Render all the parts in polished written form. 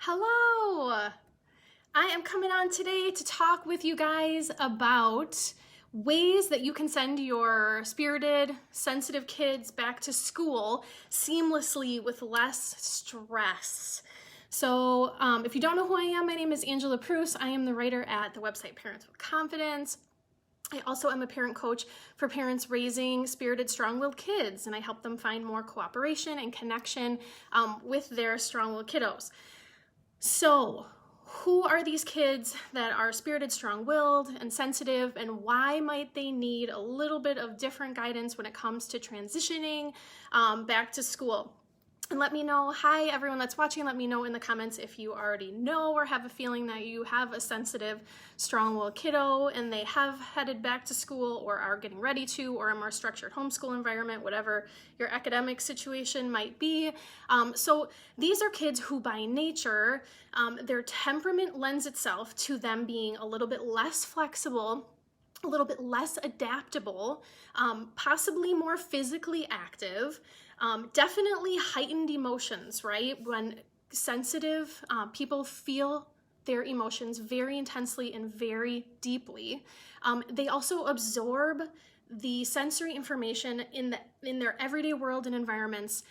Hello! I am coming on today to talk with you guys about ways that you can send your spirited, sensitive kids back to school seamlessly with less stress. So if you don't know who I am, my name is Angela Pruce. I am the writer at the website Parents with Confidence. I also am a parent coach for parents raising spirited, strong-willed kids, and I help them find more cooperation and connection with their strong-willed kiddos. So, who are these kids that are spirited, strong-willed, and sensitive, and why might they need a little bit of different guidance when it comes to transitioning back to school? And let me know, hi everyone that's watching, let me know in the comments if you already know or have a feeling that you have a sensitive, strong-willed kiddo and they have headed back to school or are getting ready to, or a more structured homeschool environment, whatever your academic situation might be. So these are kids who by nature, their temperament lends itself to them being a little bit less flexible, a little bit less adaptable, possibly more physically active, definitely heightened emotions, right? When sensitive people feel their emotions very intensely and very deeply. They also absorb the sensory information in their everyday world and environments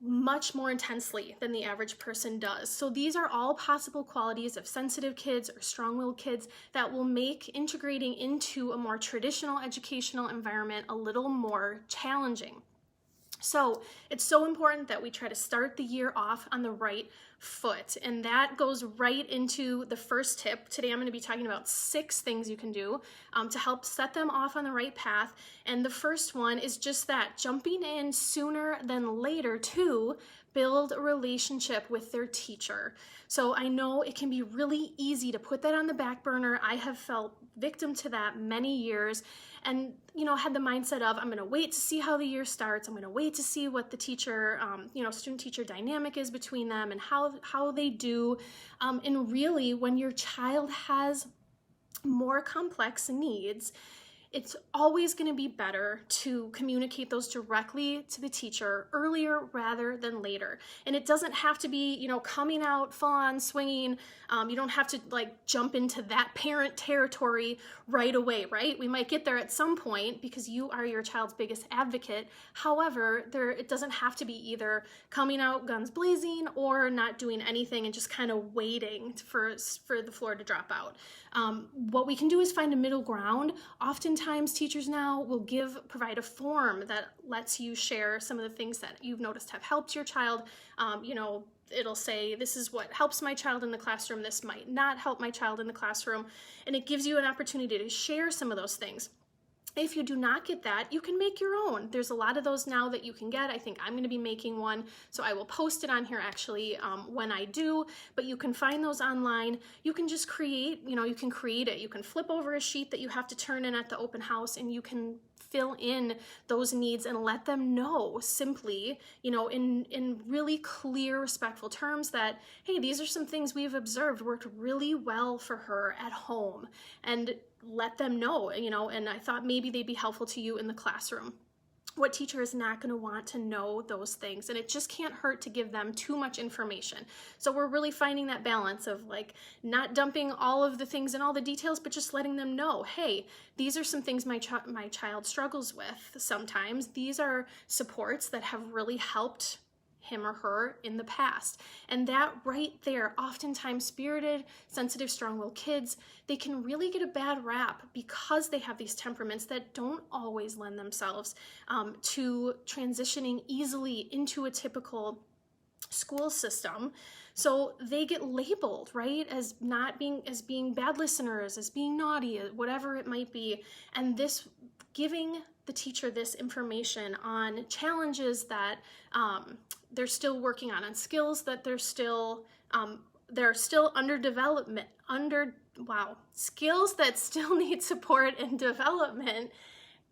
much more intensely than the average person does. So these are all possible qualities of sensitive kids or strong-willed kids that will make integrating into a more traditional educational environment a little more challenging. So it's so important that we try to start the year off on the right foot, and that goes right into the first tip. Today I'm going to be talking about 6 things you can do to help set them off on the right path. And the first one is just that, jumping in sooner than later to build a relationship with their teacher. So I know it can be really easy to put that on the back burner. I have felt victim to that many years, and had the mindset of, I'm going to wait to see how the year starts. I'm going to wait to see what the teacher, student-teacher dynamic is between them and how they do. And really, when your child has more complex needs, it's always going to be better to communicate those directly to the teacher earlier rather than later. And it doesn't have to be, coming out full on swinging. You don't have to jump into that parent territory right away, right? We might get there at some point because you are your child's biggest advocate. However, it doesn't have to be either coming out guns blazing or not doing anything and just kind of waiting for the floor to drop out. What we can do is find a middle ground. Oftentimes teachers now will provide a form that lets you share some of the things that you've noticed have helped your child. It'll say, this is what helps my child in the classroom, this might not help my child in the classroom, and it gives you an opportunity to share some of those things. If you do not get that, you can make your own. There's a lot of those now that you can get. I think I'm going to be making one, so I will post it on here actually when I do, but you can find those online. You can just create, you can create it. You can flip over a sheet that you have to turn in at the open house, and you can fill in those needs and let them know simply, in really clear, respectful terms that, hey, these are some things we've observed worked really well for her at home, and let them know, and I thought maybe they'd be helpful to you in the classroom. What teacher is not going to want to know those things? And it just can't hurt to give them too much information. So we're really finding that balance of not dumping all of the things and all the details, but just letting them know, hey, these are some things my child struggles with sometimes. These are supports that have really helped him or her in the past. And that right there, oftentimes spirited, sensitive, strong-willed kids, they can really get a bad rap because they have these temperaments that don't always lend themselves to transitioning easily into a typical school system. So they get labeled, right, as being bad listeners, as being naughty, whatever it might be. And this giving the teacher this information on challenges that they're still working on skills that they're still under development, skills that still need support and development,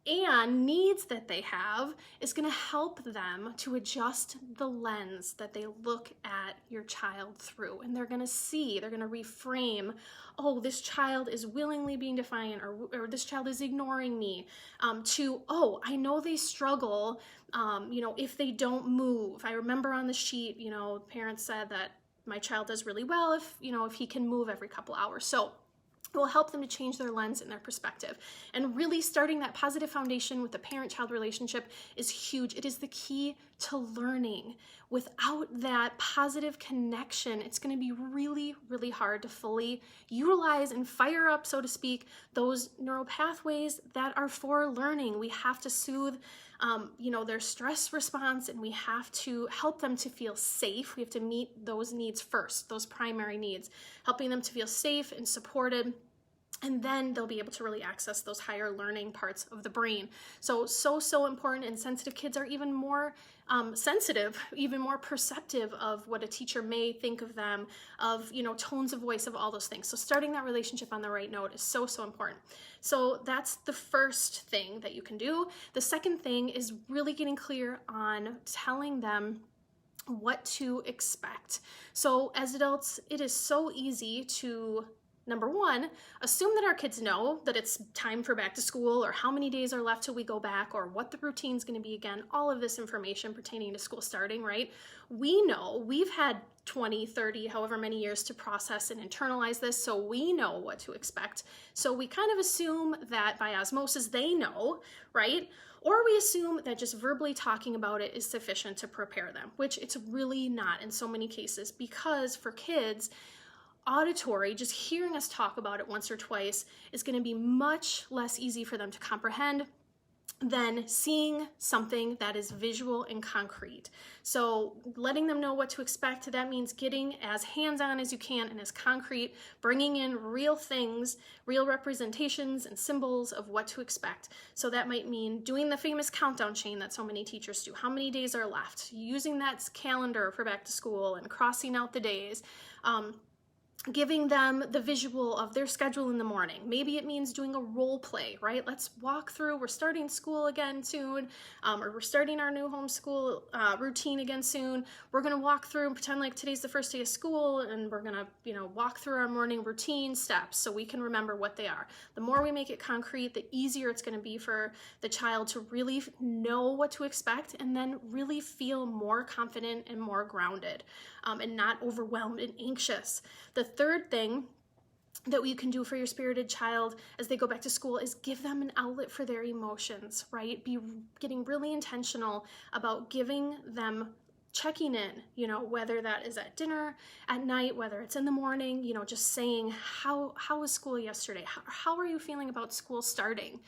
and needs that they have is going to help them to adjust the lens that they look at your child through. And they're going to reframe, oh, this child is willingly being defiant, or this child is ignoring me, to, oh, I know they struggle, if they don't move. I remember on the sheet, parents said that my child does really well if he can move every couple hours. So it will help them to change their lens and their perspective. And really starting that positive foundation with the parent-child relationship is huge. It is the key to learning. Without that positive connection, it's going to be really, really hard to fully utilize and fire up, so to speak, those neural pathways that are for learning. We have to soothe their stress response, and we have to help them to feel safe. We have to meet those needs first, those primary needs, helping them to feel safe and supported. And then they'll be able to really access those higher learning parts of the brain. So important, and sensitive kids are even more sensitive, even more perceptive of what a teacher may think of them, of, tones of voice, of all those things. So starting that relationship on the right note is so important. So that's the first thing that you can do. The second thing is really getting clear on telling them what to expect. So as adults, it is so easy to, number one, assume that our kids know that it's time for back to school, or how many days are left till we go back, or what the routine's going to be again, all of this information pertaining to school starting, right? We know, we've had 20, 30, however many years to process and internalize this, so we know what to expect. So we kind of assume that by osmosis they know, right? Or we assume that just verbally talking about it is sufficient to prepare them, which it's really not in so many cases, because for kids, auditory, just hearing us talk about it once or twice, is going to be much less easy for them to comprehend than seeing something that is visual and concrete. So letting them know what to expect, that means getting as hands-on as you can and as concrete, bringing in real things, real representations and symbols of what to expect. So that might mean doing the famous countdown chain that so many teachers do. How many days are left? Using that calendar for back to school and crossing out the days. Giving them the visual of their schedule in the morning. Maybe it means doing a role play, right? Let's walk through, we're starting school again soon, or we're starting our new homeschool routine again soon. We're gonna walk through and pretend like today's the first day of school, and we're gonna, walk through our morning routine steps so we can remember what they are. The more we make it concrete, the easier it's gonna be for the child to really know what to expect, and then really feel more confident and more grounded, and not overwhelmed and anxious. The third thing that we can do for your spirited child as they go back to school is give them an outlet for their emotions, right? Be getting really intentional about giving them, checking in, whether that is at dinner, at night, whether it's in the morning, just saying, how was school yesterday? How are you feeling about school starting?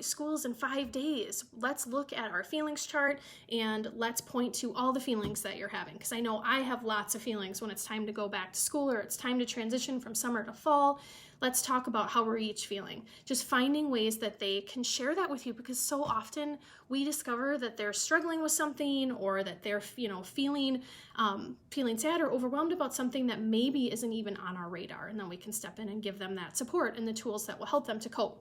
School's in 5 days. Let's look at our feelings chart and let's point to all the feelings that you're having. Because I know I have lots of feelings when it's time to go back to school, or it's time to transition from summer to fall. Let's talk about how we're each feeling. Just finding ways that they can share that with you, because so often we discover that they're struggling with something, or that they're feeling sad or overwhelmed about something that maybe isn't even on our radar. And then we can step in and give them that support and the tools that will help them to cope.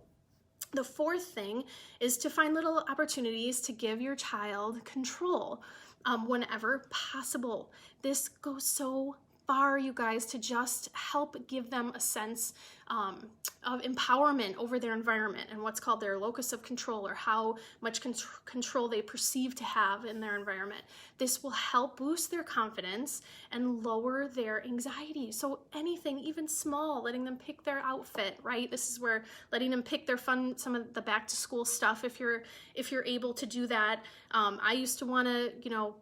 The fourth thing is to find little opportunities to give your child control whenever possible. This goes so far, you guys, to just help give them a sense of empowerment over their environment and what's called their locus of control, or how much control they perceive to have in their environment. This will help boost their confidence and lower their anxiety. So anything, even small, letting them pick their outfit, right? This is where letting them pick their some of the back to school stuff, if you're able to do that. I used to want to,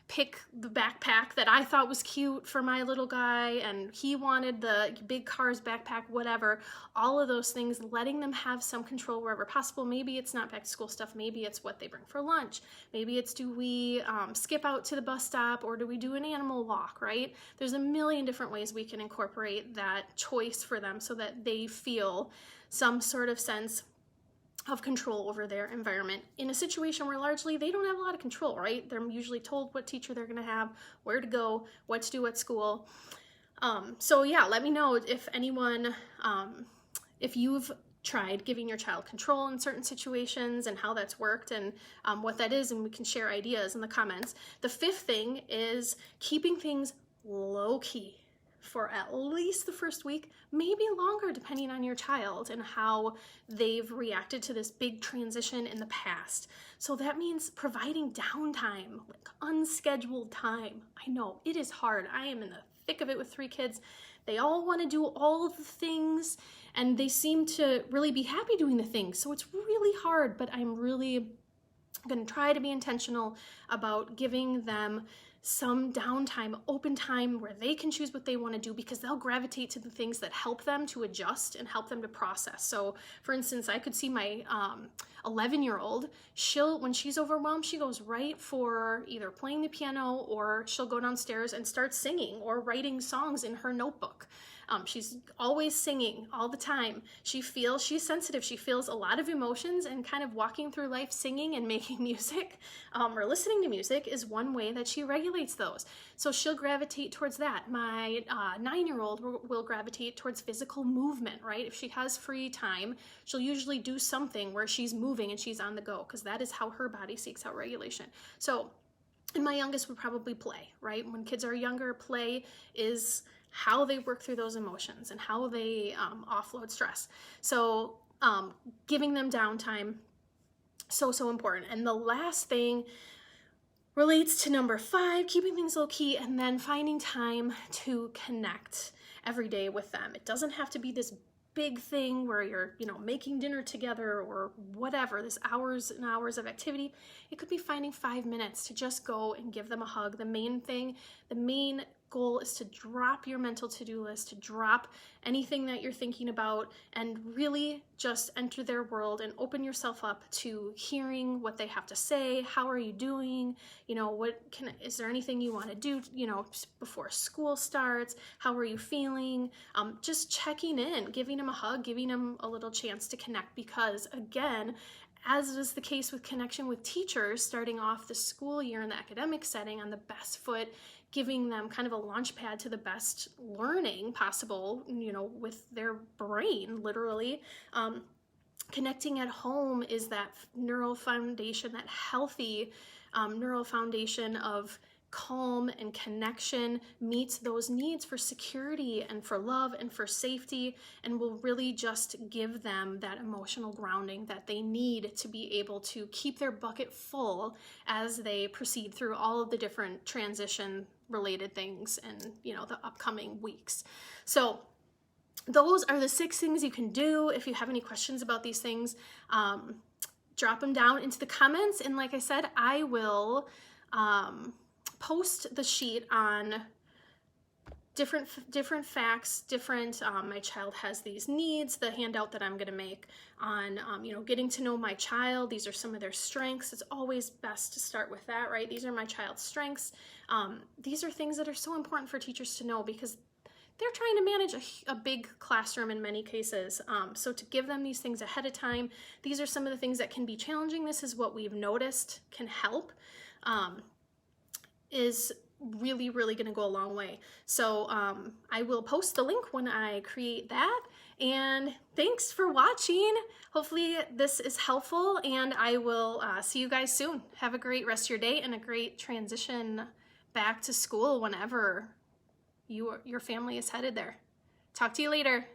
pick the backpack that I thought was cute for my little guy, and he wanted the big Cars backpack, whatever. All of those things, letting them have some control wherever possible. Maybe it's not back to school stuff, maybe it's what they bring for lunch. Maybe it's, do we skip out to the bus stop, or do we do an animal walk, right? There's a million different ways we can incorporate that choice for them so that they feel some sort of sense of control over their environment in a situation where largely they don't have a lot of control, right? They're usually told what teacher they're going to have, where to go, what to do at school. So yeah, let me know if anyone, if you've tried giving your child control in certain situations and how that's worked, and what that is, and we can share ideas in the comments. The fifth thing is keeping things low-key. for at least the first week, maybe longer depending on your child and how they've reacted to this big transition in the past. So that means providing downtime, like unscheduled time. I know it is hard. I am in the thick of it with 3 kids. They all want to do all of the things and they seem to really be happy doing the things. So it's really hard, but I'm really going to try to be intentional about giving them some downtime, open time where they can choose what they want to do, because they'll gravitate to the things that help them to adjust and help them to process. So for instance, I could see my 11-year-old, when she's overwhelmed, she goes right for either playing the piano or she'll go downstairs and start singing or writing songs in her notebook. She's always singing all the time. She's sensitive. She feels a lot of emotions, and kind of walking through life singing and making music or listening to music is one way that she regulates those. So she'll gravitate towards that. My 9-year-old will gravitate towards physical movement, right? If she has free time, she'll usually do something where she's moving and she's on the go, because that is how her body seeks out regulation. So, and my youngest would probably play, right? When kids are younger, play is how they work through those emotions and how they offload stress. So giving them downtime, so important. And the last thing relates to number 5, keeping things low key, and then finding time to connect every day with them. It doesn't have to be this big thing where you're, making dinner together or whatever, this hours and hours of activity. It could be finding 5 minutes to just go and give them a hug. The main goal is to drop your mental to-do list, to drop anything that you're thinking about, and really just enter their world and open yourself up to hearing what they have to say. How are you doing? Is there anything you want to do, before school starts? How are you feeling? Just checking in, giving them a hug, giving them a little chance to connect, because again, as is the case with connection with teachers, starting off the school year in the academic setting on the best foot, giving them kind of a launch pad to the best learning possible, with their brain, literally. Connecting at home is that neural foundation, that healthy neural foundation of calm and connection, meets those needs for security and for love and for safety, and will really just give them that emotional grounding that they need to be able to keep their bucket full as they proceed through all of the different transition related things in the upcoming weeks. So those are the 6 things you can do. If you have any questions about these things, drop them down into the comments, and like I said, I will post the sheet on different facts, my child has these needs, the handout that I'm going to make on, getting to know my child. These are some of their strengths. It's always best to start with that, right? These are my child's strengths. These are things that are so important for teachers to know, because they're trying to manage a big classroom in many cases. So to give them these things ahead of time, these are some of the things that can be challenging. This is what we've noticed can help. Is really going to go a long way. So I will post the link when I create that. And thanks for watching. Hopefully this is helpful, and I will see you guys soon. Have a great rest of your day and a great transition back to school whenever your family is headed there. Talk to you later.